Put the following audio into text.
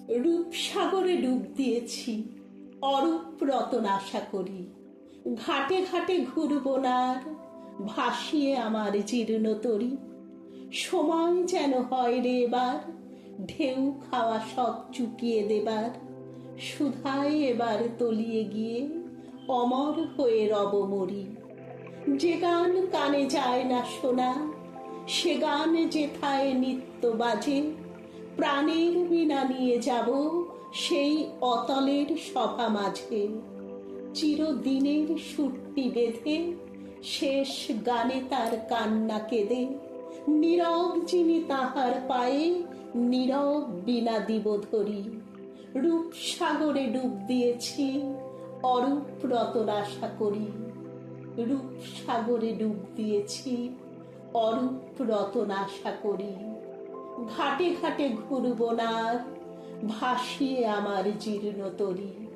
রূপসাগরে ডুব দিয়েছি, অরূপ রতন আশা করি। ঘাটে ঘাটে ঘুরবো না আর, ভাসিয়ে আমার জীর্ণ তরী। সময় যেন হয় রে এবার, ঢেউ খাওয়া সব চুকিয়ে দেবার। সুধায় এবার তলিয়ে গিয়ে অমর হয়ে রব মরি। যে গান কানে যায় না শোনা, সে গান যেথায় নিত্য বাজে। প্রাণের বীণা নিয়ে যাব সেই অতলের সভা মাঝে। চিরদিনের সুরটি বেঁধে শেষ গানে তার কান্না কেঁদে, নীরব যিনি তাহার পায়ে নীরব বীণা দিব ধরি। রূপসাগরে ডুব দিয়েছি, অরূপ রতন আশা করি। রূপসাগরে ডুব দিয়েছি, অরূপ রতন আশা করি। ঘাটে ঘাটে ঘুরবো না আর, ভাসিয়ে আমার জীর্ণ তরী।